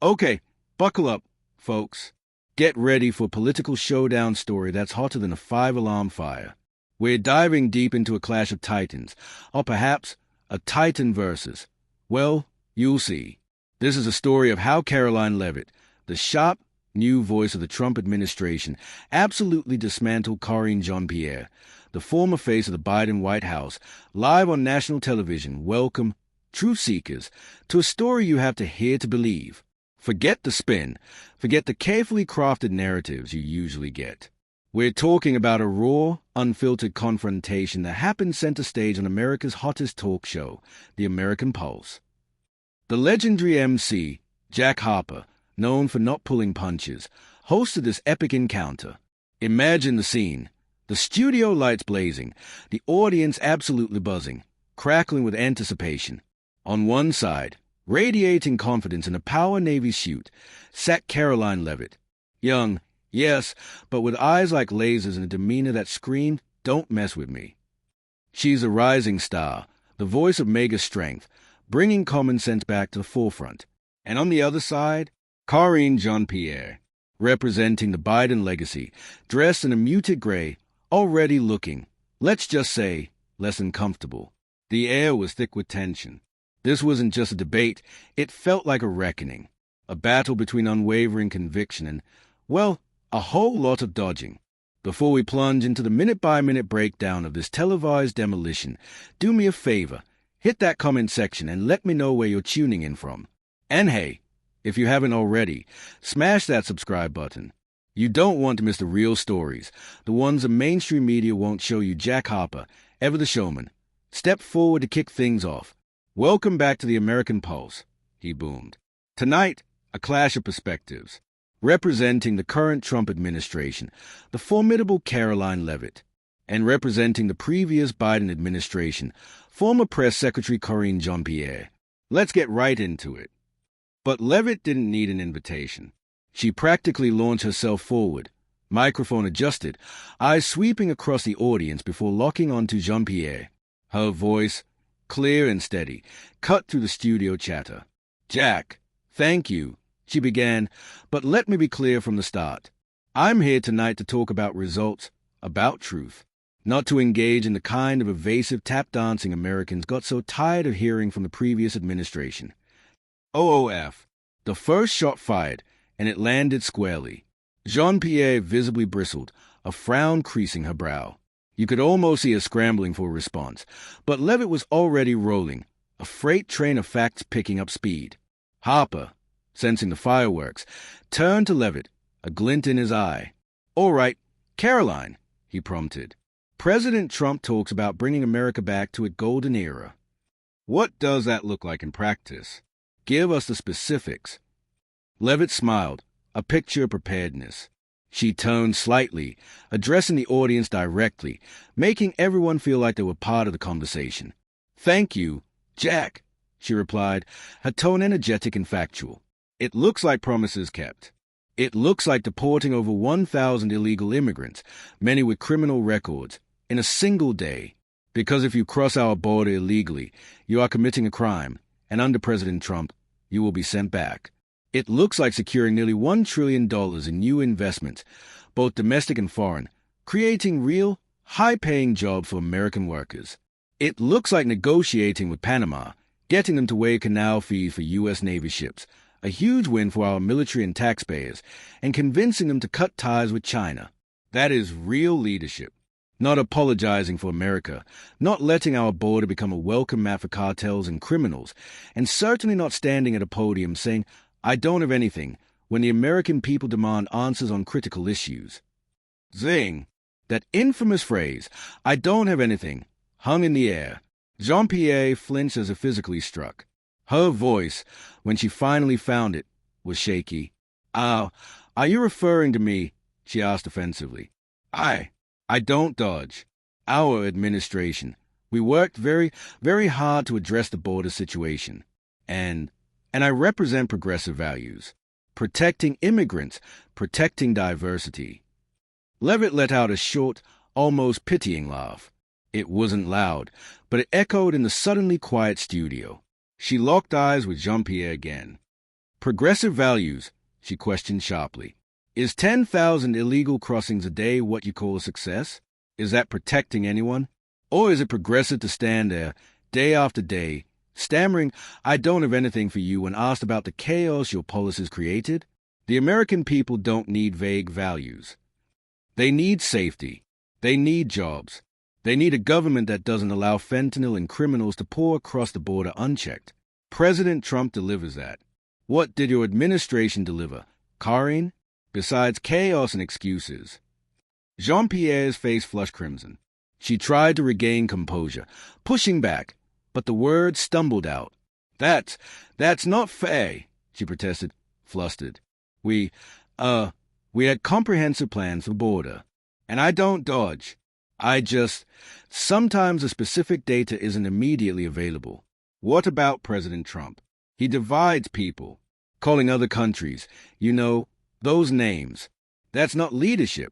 Okay, buckle up, folks. Get ready for a political showdown story that's hotter than a five-alarm fire. We're diving deep into a clash of titans, or perhaps a titan versus. Well, you'll see. This is a story of how Caroline Leavitt, the sharp, new voice of the Trump administration, absolutely dismantled Karine Jean-Pierre, the former face of the Biden White House, live on national television. Welcome, truth seekers, to a story you have to hear to believe. Forget the spin. Forget the carefully crafted narratives you usually get. We're talking about a raw, unfiltered confrontation that happened center stage on America's hottest talk show, The American Pulse. The legendary MC, Jack Harper, known for not pulling punches, hosted this epic encounter. Imagine the scene. The studio lights blazing, the audience absolutely buzzing, crackling with anticipation. On one side, radiating confidence in a power Navy suit, sat Caroline Leavitt. Young, yes, but with eyes like lasers and a demeanor that screamed, "Don't mess with me." She's a rising star, the voice of mega strength, bringing common sense back to the forefront. And on the other side, Karine Jean-Pierre, representing the Biden legacy, dressed in a muted gray, already looking, let's just say, less uncomfortable. The air was thick with tension. This wasn't just a debate, it felt like a reckoning, a battle between unwavering conviction and, well, a whole lot of dodging. Before we plunge into the minute-by-minute breakdown of this televised demolition, do me a favor, hit that comment section and let me know where you're tuning in from. And hey, if you haven't already, smash that subscribe button. You don't want to miss the real stories, the ones the mainstream media won't show you. Jack Harper, ever the showman, stepped forward to kick things off. "Welcome back to the American Pulse," he boomed. Tonight, a clash of perspectives. Representing the current Trump administration, the formidable Caroline Leavitt, and representing the previous Biden administration, former Press Secretary Karine Jean-Pierre. Let's get right into it. But Leavitt didn't need an invitation. She practically launched herself forward, microphone adjusted, eyes sweeping across the audience before locking onto Jean-Pierre. Her voice, clear and steady, cut through the studio chatter. "Jack, thank you," she began, "but let me be clear from the start. I'm here tonight to talk about results, about truth, not to engage in the kind of evasive tap-dancing Americans got so tired of hearing from the previous administration. OOF. The first shot fired, and it landed squarely. Jean-Pierre visibly bristled, a frown creasing her brow. You could almost see her scrambling for a response, but Leavitt was already rolling, a freight train of facts picking up speed. Harper, sensing the fireworks, turned to Leavitt, a glint in his eye. "All right, Caroline," he prompted. "President Trump talks about bringing America back to a golden era. What does that look like in practice? Give us the specifics." Leavitt smiled, a picture of preparedness. She turned slightly, addressing the audience directly, making everyone feel like they were part of the conversation. "Thank you, Jack," she replied, her tone energetic and factual. "It looks like promises kept. It looks like deporting over 1,000 illegal immigrants, many with criminal records, in a single day. Because if you cross our border illegally, you are committing a crime, and under President Trump, you will be sent back. It looks like securing nearly $1 trillion in new investments, both domestic and foreign, creating real, high-paying jobs for American workers. It looks like negotiating with Panama, getting them to waive canal fees for U.S. Navy ships, a huge win for our military and taxpayers, and convincing them to cut ties with China. That is real leadership. Not apologizing for America, not letting our border become a welcome mat for cartels and criminals, and certainly not standing at a podium saying, 'I don't have anything,' when the American people demand answers on critical issues." Zing! That infamous phrase, "I don't have anything," hung in the air. Jean-Pierre flinched as if physically struck. Her voice, when she finally found it, was shaky. Are you referring to me?" she asked offensively. I don't dodge. Our administration. We worked very, very hard to address the border situation. And I represent progressive values. Protecting immigrants, protecting diversity." Leavitt let out a short, almost pitying laugh. It wasn't loud, but it echoed in the suddenly quiet studio. She locked eyes with Jean-Pierre again. Progressive values, she questioned sharply. Is 10,000 illegal crossings a day what you call a success? Is that protecting anyone? Or is it progressive to stand there, day after day, stammering, "I don't have anything for you," when asked about the chaos your policies created? The American people don't need vague values. They need safety. They need jobs. They need a government that doesn't allow fentanyl and criminals to pour across the border unchecked. President Trump delivers that. What did your administration deliver, Karine? Besides chaos and excuses. Jean-Pierre's face flushed crimson. She tried to regain composure, pushing back, but the words stumbled out. That's not fair, she protested, flustered. We had comprehensive plans for border. And I don't dodge. Sometimes the specific data isn't immediately available. What about President Trump? He divides people, calling other countries, those names. That's not leadership.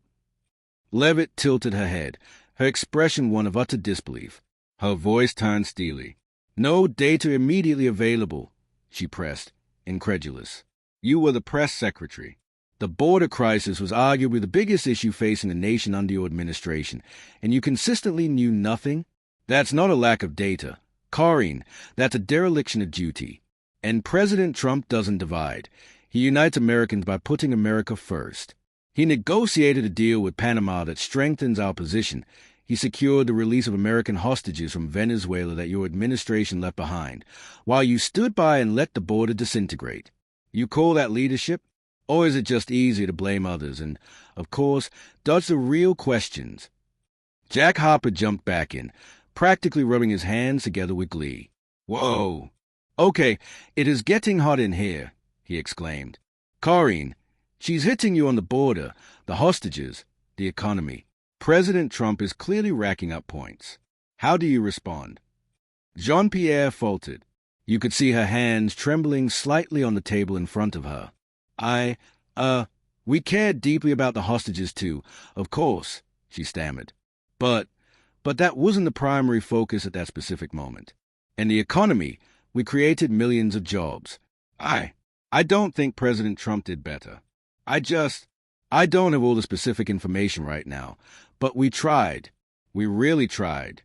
Leavitt tilted her head, her expression one of utter disbelief. Her voice turned steely. No data immediately available, she pressed, incredulous. You were the press secretary. The border crisis was arguably the biggest issue facing the nation under your administration, and you consistently knew nothing? That's not a lack of data. Karine, that's a dereliction of duty. And President Trump doesn't divide. He unites Americans by putting America first. He negotiated a deal with Panama that strengthens our position. He secured the release of American hostages from Venezuela that your administration left behind, while you stood by and let the border disintegrate. You call that leadership? Or is it just easier to blame others and, of course, dodge the real questions? Jack Harper jumped back in, practically rubbing his hands together with glee. Whoa! Okay, it is getting hot in here, he exclaimed. Karine, she's hitting you on the border, the hostages, the economy. President Trump is clearly racking up points. How do you respond? Jean-Pierre faltered. You could see her hands trembling slightly on the table in front of her. We cared deeply about the hostages too, of course, she stammered. But that wasn't the primary focus at that specific moment. And the economy, we created millions of jobs. I don't think President Trump did better. I don't have all the specific information right now, but we tried. We really tried.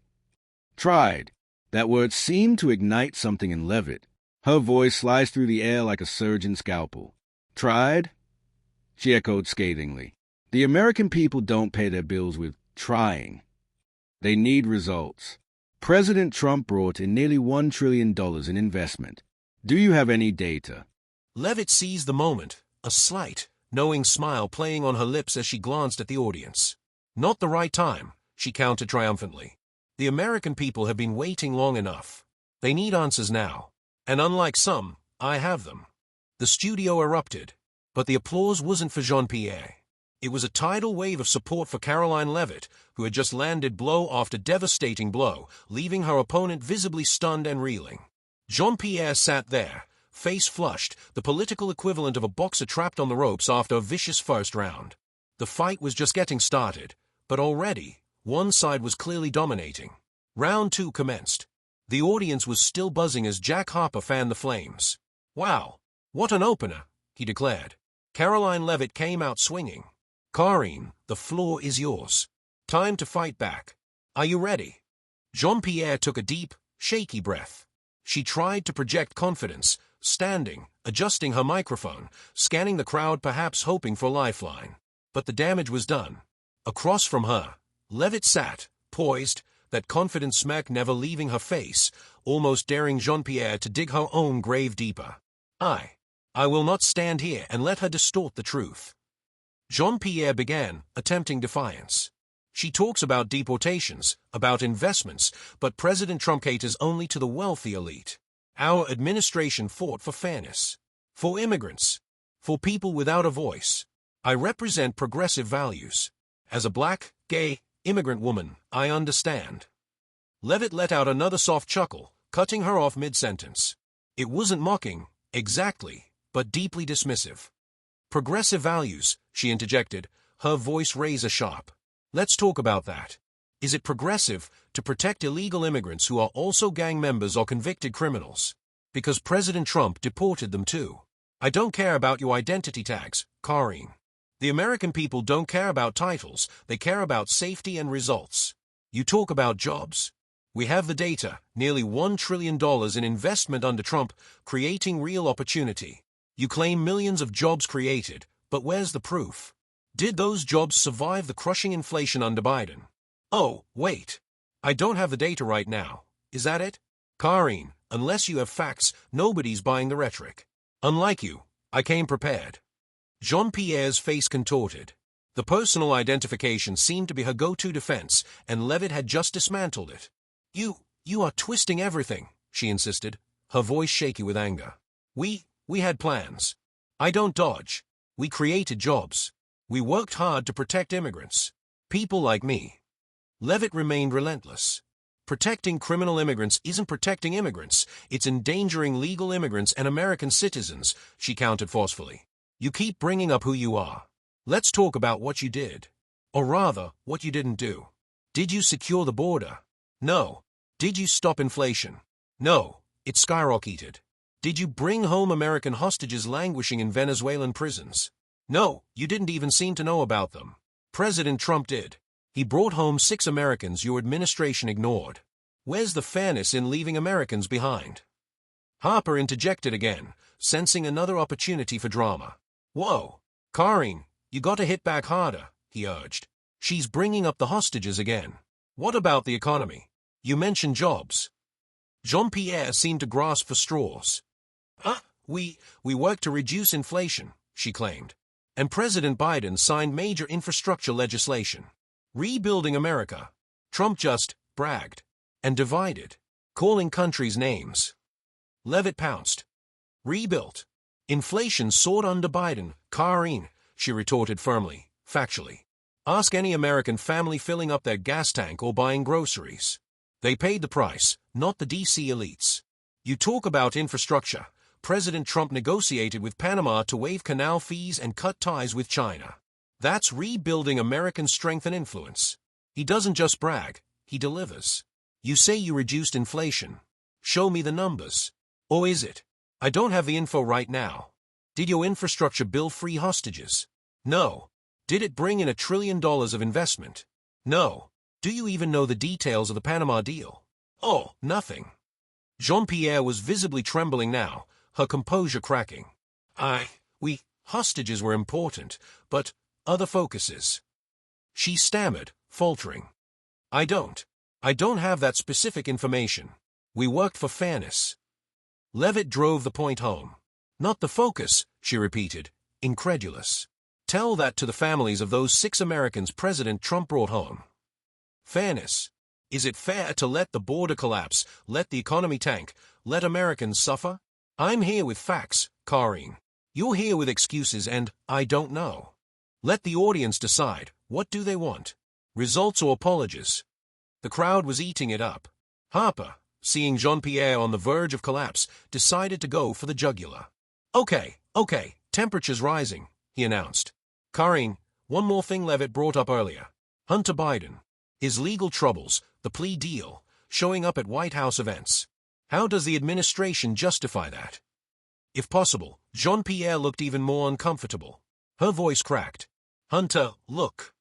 Tried. That word seemed to ignite something in Leavitt. Her voice sliced through the air like a surgeon's scalpel. Tried? She echoed scathingly. The American people don't pay their bills with trying. They need results. President Trump brought in nearly $1 trillion in investment. Do you have any data? Leavitt seized the moment, a slight, knowing smile playing on her lips as she glanced at the audience. Not the right time, she countered triumphantly. The American people have been waiting long enough. They need answers now. And unlike some, I have them. The studio erupted, but the applause wasn't for Jean-Pierre. It was a tidal wave of support for Caroline Leavitt, who had just landed blow after devastating blow, leaving her opponent visibly stunned and reeling. Jean-Pierre sat there, face flushed, the political equivalent of a boxer trapped on the ropes after a vicious first round. The fight was just getting started, but already, one side was clearly dominating. Round 2 commenced. The audience was still buzzing as Jack Harper fanned the flames. Wow, what an opener, he declared. Caroline Leavitt came out swinging. Karine, the floor is yours. Time to fight back. Are you ready? Jean-Pierre took a deep, shaky breath. She tried to project confidence, standing, adjusting her microphone, scanning the crowd, perhaps hoping for a lifeline. But the damage was done. Across from her, Leavitt sat, poised, that confident smirk never leaving her face, almost daring Jean-Pierre to dig her own grave deeper. I will not stand here and let her distort the truth. Jean-Pierre began, attempting defiance. She talks about deportations, about investments, but President Trump caters only to the wealthy elite. Our administration fought for fairness, for immigrants, for people without a voice. I represent progressive values. As a black, gay, immigrant woman, I understand. Leavitt let out another soft chuckle, cutting her off mid-sentence. It wasn't mocking, exactly, but deeply dismissive. Progressive values, she interjected, her voice razor-sharp. Let's talk about that. Is it progressive to protect illegal immigrants who are also gang members or convicted criminals? Because President Trump deported them too. I don't care about your identity tags, Karine. The American people don't care about titles, they care about safety and results. You talk about jobs. We have the data, nearly $1 trillion in investment under Trump, creating real opportunity. You claim millions of jobs created, but where's the proof? Did those jobs survive the crushing inflation under Biden? Oh, wait. I don't have the data right now. Is that it? Karine, unless you have facts, nobody's buying the rhetoric. Unlike you, I came prepared. Jean-Pierre's face contorted. The personal identification seemed to be her go-to defense, and Leavitt had just dismantled it. You are twisting everything, she insisted, her voice shaky with anger. We had plans. I don't dodge. We created jobs. We worked hard to protect immigrants. People like me. Leavitt remained relentless. Protecting criminal immigrants isn't protecting immigrants, it's endangering legal immigrants and American citizens, she countered forcefully. You keep bringing up who you are. Let's talk about what you did. Or rather, what you didn't do. Did you secure the border? No. Did you stop inflation? No. It skyrocketed. Did you bring home American hostages languishing in Venezuelan prisons? No, you didn't even seem to know about them. President Trump did. He brought home 6 Americans your administration ignored. Where's the fairness in leaving Americans behind? Harper interjected again, sensing another opportunity for drama. Whoa, Karine, you got to hit back harder, he urged. She's bringing up the hostages again. What about the economy? You mentioned jobs. Jean-Pierre seemed to grasp for straws. We worked to reduce inflation, she claimed. And President Biden signed major infrastructure legislation. Rebuilding America. Trump just bragged and divided, calling countries names. Leavitt pounced. Rebuilt. Inflation soared under Biden, Karine, she retorted firmly, factually. Ask any American family filling up their gas tank or buying groceries. They paid the price, not the DC elites. You talk about infrastructure. President Trump negotiated with Panama to waive canal fees and cut ties with China. That's rebuilding American strength and influence. He doesn't just brag, he delivers. You say you reduced inflation. Show me the numbers. Or is it? I don't have the info right now. Did your infrastructure bill free hostages? No. Did it bring in $1 trillion of investment? No. Do you even know the details of the Panama deal? Oh, nothing. Jean-Pierre was visibly trembling now, her composure cracking. Hostages were important, but other focuses. She stammered, faltering. I don't have that specific information. We worked for fairness. Leavitt drove the point home. Not the focus, she repeated, incredulous. Tell that to the families of those 6 Americans President Trump brought home. Fairness. Is it fair to let the border collapse, let the economy tank, let Americans suffer? I'm here with facts, Karine. You're here with excuses and I don't know. Let the audience decide. What do they want? Results or apologies? The crowd was eating it up. Harper, seeing Jean-Pierre on the verge of collapse, decided to go for the jugular. Okay, temperature's rising, he announced. Karine, one more thing Leavitt brought up earlier. Hunter Biden. His legal troubles, the plea deal, showing up at White House events. How does the administration justify that? If possible, Jean-Pierre looked even more uncomfortable. Her voice cracked. Hunter, look.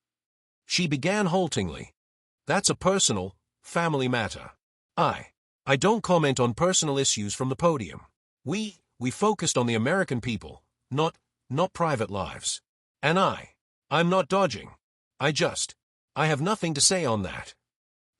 She began haltingly. That's a personal, family matter. I don't comment on personal issues from the podium. We focused on the American people, not private lives. And I'm not dodging. I have nothing to say on that.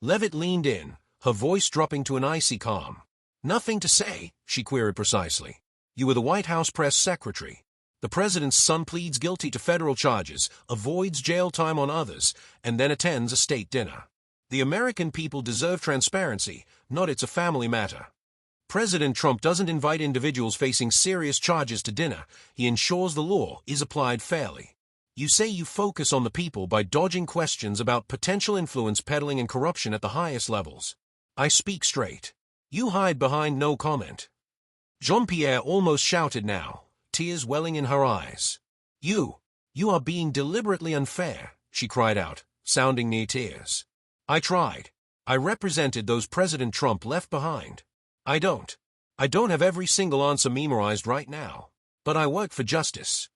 Leavitt leaned in, her voice dropping to an icy calm. Nothing to say, she queried precisely. You were the White House press secretary. The president's son pleads guilty to federal charges, avoids jail time on others, and then attends a state dinner. The American people deserve transparency, not it's a family matter. President Trump doesn't invite individuals facing serious charges to dinner. He ensures the law is applied fairly. You say you focus on the people by dodging questions about potential influence peddling and corruption at the highest levels. I speak straight. You hide behind no comment. Jean-Pierre almost shouted now, tears welling in her eyes. You are being deliberately unfair, she cried out, sounding near tears. I tried. I represented those President Trump left behind. I don't have every single answer memorized right now. But I work for justice.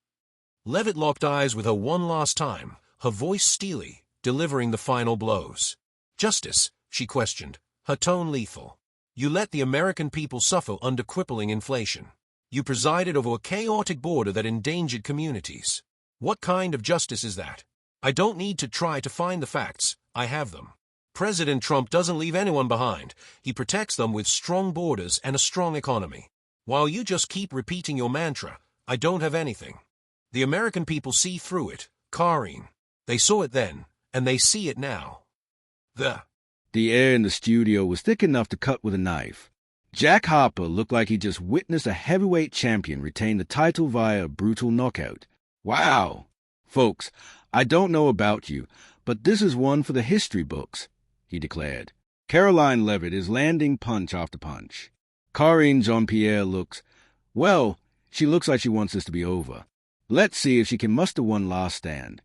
Leavitt locked eyes with her one last time, her voice steely, delivering the final blows. Justice, she questioned, her tone lethal. You let the American people suffer under crippling inflation. You presided over a chaotic border that endangered communities. What kind of justice is that? I don't need to try to find the facts. I have them. President Trump doesn't leave anyone behind. He protects them with strong borders and a strong economy. While you just keep repeating your mantra, I don't have anything. The American people see through it, Karine. They saw it then, and they see it now. The air in the studio was thick enough to cut with a knife. Jack Harper looked like he just witnessed a heavyweight champion retain the title via a brutal knockout. Wow! Folks, I don't know about you, but this is one for the history books, he declared. Caroline Leavitt is landing punch after punch. Karine Jean-Pierre looks, well, she looks like she wants this to be over. Let's see if she can muster one last stand.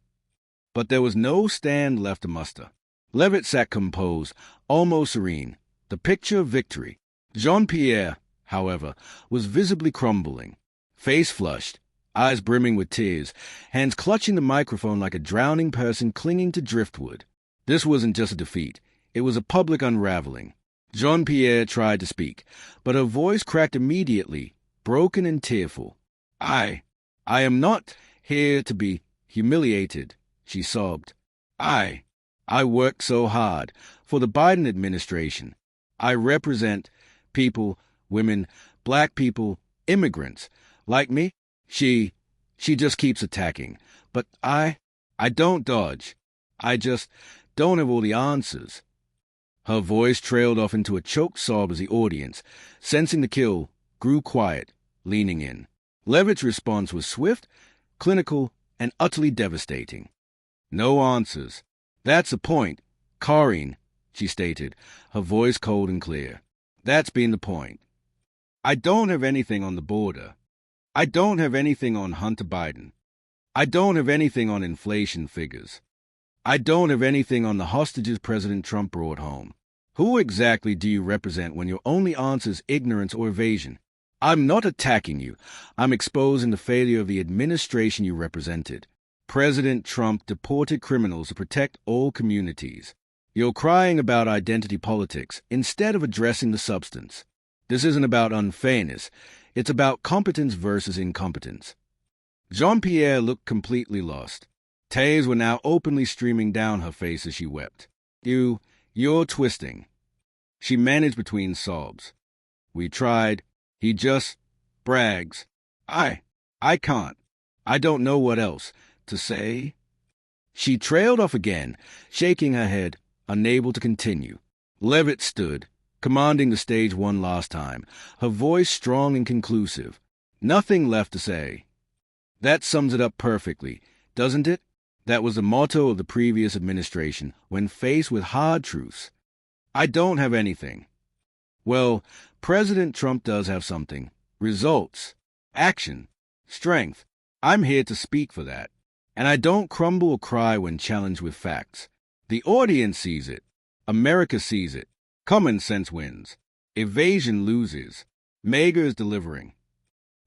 But there was no stand left to muster. Leavitt sat composed, almost serene, the picture of victory. Jean-Pierre, however, was visibly crumbling, face flushed, eyes brimming with tears, hands clutching the microphone like a drowning person clinging to driftwood. This wasn't just a defeat. It was a public unraveling. Jean-Pierre tried to speak, but her voice cracked immediately, broken and tearful. I am not here to be humiliated, she sobbed. I worked so hard for the Biden administration. I represent people, women, black people, immigrants. Like me, she just keeps attacking. But I don't dodge. I just don't have all the answers. Her voice trailed off into a choked sob as the audience, sensing the kill, grew quiet, leaning in. Leavitt's response was swift, clinical, and utterly devastating. No answers. That's the point, Karine, she stated, her voice cold and clear. That's been the point. I don't have anything on the border. I don't have anything on Hunter Biden. I don't have anything on inflation figures. I don't have anything on the hostages President Trump brought home. Who exactly do you represent when your only answer is ignorance or evasion? I'm not attacking you. I'm exposing the failure of the administration you represented. President Trump deported criminals to protect all communities. You're crying about identity politics instead of addressing the substance. This isn't about unfairness. It's about competence versus incompetence. Jean-Pierre looked completely lost. Tears were now openly streaming down her face as she wept. You're twisting. She managed between sobs. We tried. He just brags. I can't. I don't know what else to say. She trailed off again, shaking her head, unable to continue. Leavitt stood, commanding the stage one last time, her voice strong and conclusive. Nothing left to say. That sums it up perfectly, doesn't it? That was the motto of the previous administration when faced with hard truths. I don't have anything. Well, President Trump does have something. Results. Action. Strength. I'm here to speak for that. And I don't crumble or cry when challenged with facts. The audience sees it. America sees it. Common sense wins. Evasion loses. MAGA is delivering.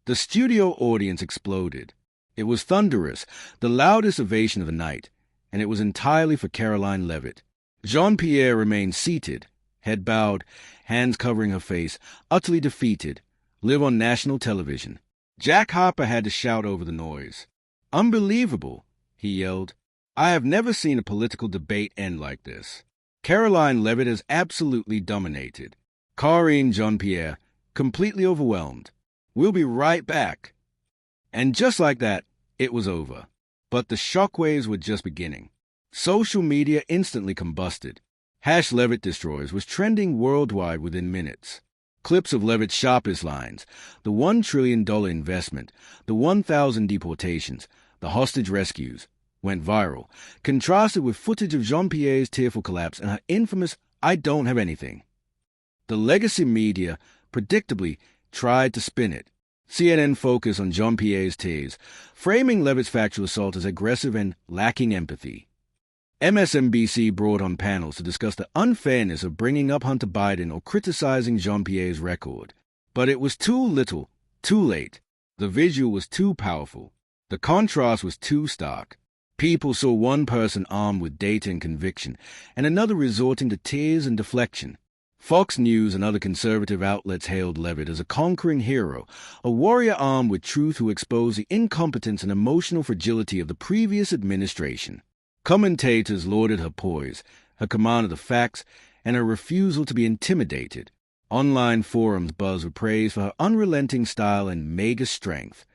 The studio audience exploded. It was thunderous, the loudest ovation of the night, and it was entirely for Caroline Leavitt. Jean-Pierre remained seated, head bowed, hands covering her face, utterly defeated, live on national television. Jack Harper had to shout over the noise. Unbelievable, he yelled. I have never seen a political debate end like this. Caroline Leavitt has absolutely dominated. Karine Jean-Pierre, completely overwhelmed. We'll be right back. And just like that, it was over. But the shockwaves were just beginning. Social media instantly combusted. #Leavitt Destroys was trending worldwide within minutes. Clips of Leavitt's sharpest lines, the $1 trillion investment, the 1,000 deportations, the hostage rescues, went viral, contrasted with footage of Jean-Pierre's tearful collapse and her infamous I don't have anything. The legacy media, predictably, tried to spin it. CNN focused on Jean-Pierre's tears, framing Leavitt's factual assault as aggressive and lacking empathy. MSNBC brought on panels to discuss the unfairness of bringing up Hunter Biden or criticizing Jean-Pierre's record. But it was too little, too late. The visual was too powerful. The contrast was too stark. People saw one person armed with data and conviction, and another resorting to tears and deflection. Fox News and other conservative outlets hailed Leavitt as a conquering hero, a warrior armed with truth who exposed the incompetence and emotional fragility of the previous administration. Commentators lauded her poise, her command of the facts, and her refusal to be intimidated. Online forums buzzed with praise for her unrelenting style and mega strength.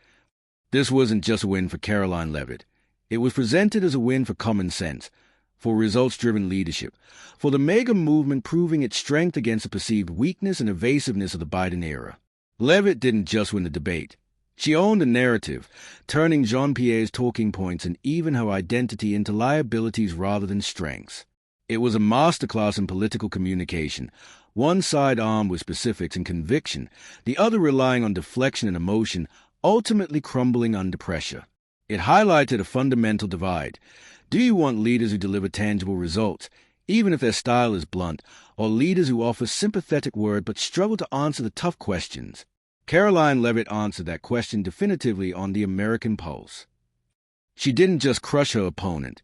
This wasn't just a win for Caroline Leavitt. It was presented as a win for common sense, for results-driven leadership, for the mega movement proving its strength against the perceived weakness and evasiveness of the Biden era. Leavitt didn't just win the debate. She owned the narrative, turning Jean-Pierre's talking points and even her identity into liabilities rather than strengths. It was a masterclass in political communication, one side armed with specifics and conviction, the other relying on deflection and emotion, ultimately crumbling under pressure. It highlighted a fundamental divide. Do you want leaders who deliver tangible results, even if their style is blunt, or leaders who offer sympathetic words but struggle to answer the tough questions? Caroline Leavitt answered that question definitively on the American Pulse. She didn't just crush her opponent.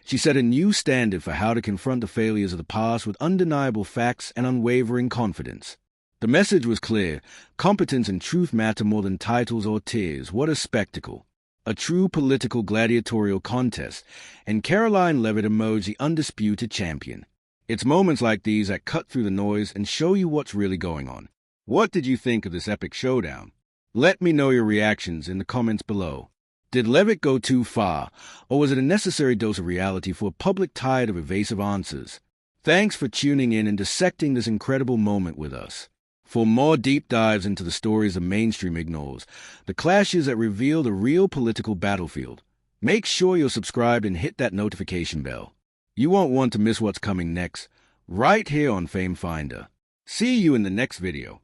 She set a new standard for how to confront the failures of the past with undeniable facts and unwavering confidence. The message was clear. Competence and truth matter more than titles or tears. What a spectacle. A true political gladiatorial contest, and Caroline Leavitt emerged the undisputed champion. It's moments like these that cut through the noise and show you what's really going on. What did you think of this epic showdown? Let me know your reactions in the comments below. Did Leavitt go too far, or was it a necessary dose of reality for a public tired of evasive answers? Thanks for tuning in and dissecting this incredible moment with us. For more deep dives into the stories the mainstream ignores, the clashes that reveal the real political battlefield, make sure you're subscribed and hit that notification bell. You won't want to miss what's coming next, right here on Fame Finder. See you in the next video.